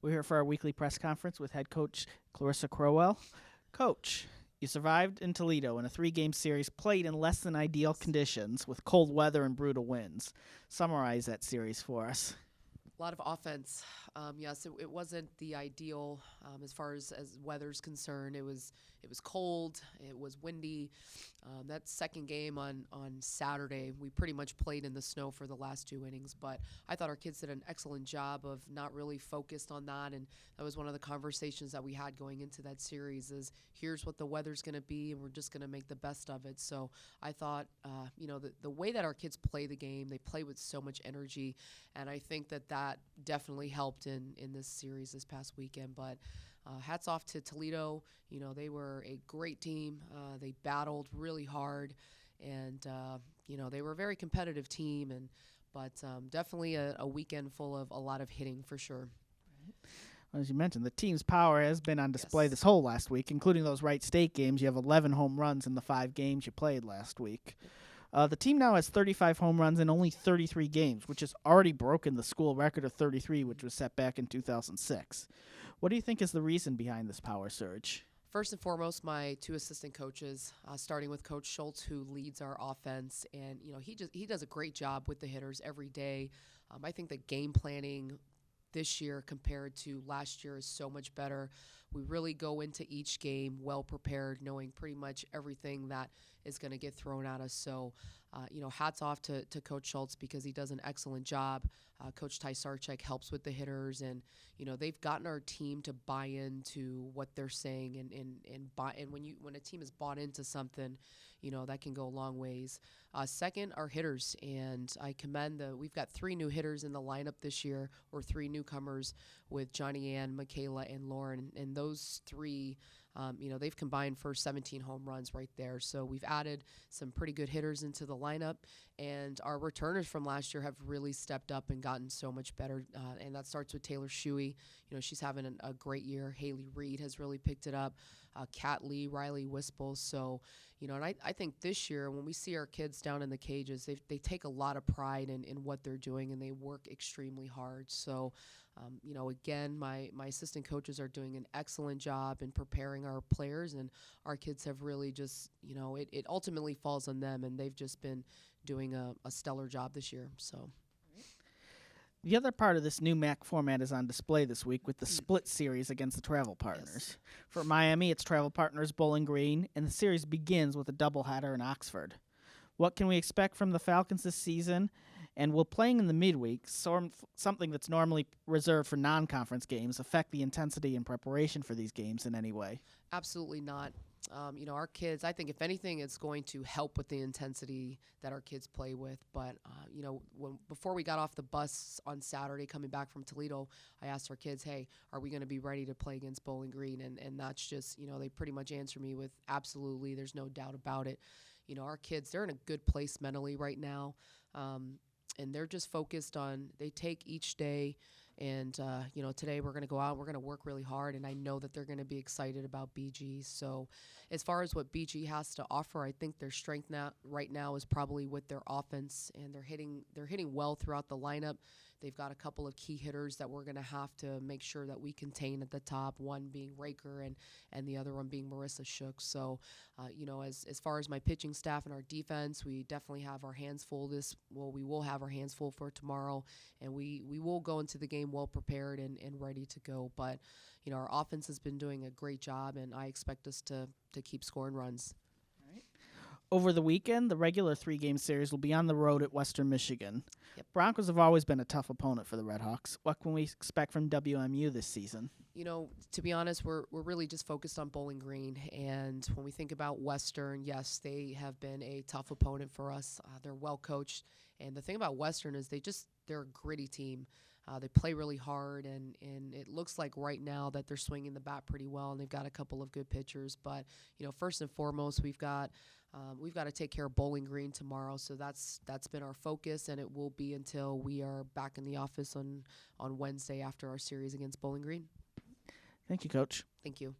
We're here for our weekly press conference with head coach Clarissa Crowell. Coach, you survived in Toledo in a 3-game series played in less than ideal conditions with cold weather and brutal winds. Summarize that series for us. A lot of offense. Yes, it wasn't the ideal as far as weather's concerned. It was cold. It was windy. That second game on Saturday, we pretty much played in the snow for the last 2 innings. But I thought our kids did an excellent job of not really focused on that. And that was one of the conversations that we had going into that series is here's what the weather's going to be, and we're just going to make the best of it. So I thought, the way that our kids play the game, they play with so much energy. And I think that definitely helped in this series this past weekend. But hats off to Toledo. They were a great team. They battled really hard, and they were a very competitive team. But definitely a weekend full of a lot of hitting for sure. As you mentioned, the team's power has been on display Yes. this whole last week, including those Wright State games. You have 11 home runs in the 5 games you played last week. The team now has 35 home runs in only 33 games, which has already broken the school record of 33, which was set back in 2006. What do you think is the reason behind this power surge? First and foremost, my 2 assistant coaches, starting with Coach Schultz, who leads our offense, and he does a great job with the hitters every day. I think the game planning this year compared to last year is so much better. We really go into each game well prepared, knowing pretty much everything that is going to get thrown at us. So, hats off to Coach Schultz because he does an excellent job. Coach Ty Sarchek helps with the hitters, and they've gotten our team to buy into what they're saying, and when a team is bought into something, that can go a long ways. Second, our hitters, and I commend we've got 3 new hitters in the lineup this year, or 3 newcomers with Johnny Ann, Michaela, and Lauren, and those 3. They've combined for 17 home runs right there. So we've added some pretty good hitters into the lineup, and our returners from last year have really stepped up and gotten so much better. And that starts with Taylor Shuey. She's having a great year. Haley Reed has really picked it up. Kat Lee, Riley Wispel. So, and I think this year when we see our kids down in the cages, they take a lot of pride in what they're doing, and they work extremely hard. So, again, my assistant coaches are doing an excellent job in preparing our players, and our kids have really just, it ultimately falls on them, and they've just been doing a stellar job this year. So. The other part of this new MAC format is on display this week with the split series against the Travel Partners. Yes. For Miami, it's Travel Partners Bowling Green, and the series begins with a doubleheader in Oxford. What can we expect from the Falcons this season? And will playing in the midweek, something that's normally reserved for non-conference games, affect the intensity and preparation for these games in any way? Absolutely not. Our kids, I think if anything, it's going to help with the intensity that our kids play with. But, before we got off the bus on Saturday coming back from Toledo, I asked our kids, hey, are we going to be ready to play against Bowling Green? And that's just, they pretty much answer me with absolutely, there's no doubt about it. Our kids, they're in a good place mentally right now. And they're just focused on, they take each day. And, today we're going to go out, we're going to work really hard, and I know that they're going to be excited about BG. So as far as what BG has to offer, I think their strength right now is probably with their offense, and they're hitting well throughout the lineup. They've got a couple of key hitters that we're going to have to make sure that we contain at the top, one being Raker and the other one being Marissa Shook. So, as far as my pitching staff and our defense, we definitely have our hands full we will have our hands full for tomorrow, and we will go into the game well prepared and ready to go. But, our offense has been doing a great job, and I expect us to keep scoring runs. Over the weekend, the regular 3-game series will be on the road at Western Michigan. Yep. Broncos have always been a tough opponent for the Redhawks. What can we expect from WMU this season? To be honest, we're really just focused on Bowling Green. And when we think about Western, yes, they have been a tough opponent for us. They're well coached. And the thing about Western is they're a gritty team. They play really hard, and it looks like right now that they're swinging the bat pretty well, and they've got a couple of good pitchers. But, first and foremost, we've got to take care of Bowling Green tomorrow. So that's been our focus, and it will be until we are back in the office on Wednesday after our series against Bowling Green. Thank you, Coach. Thank you.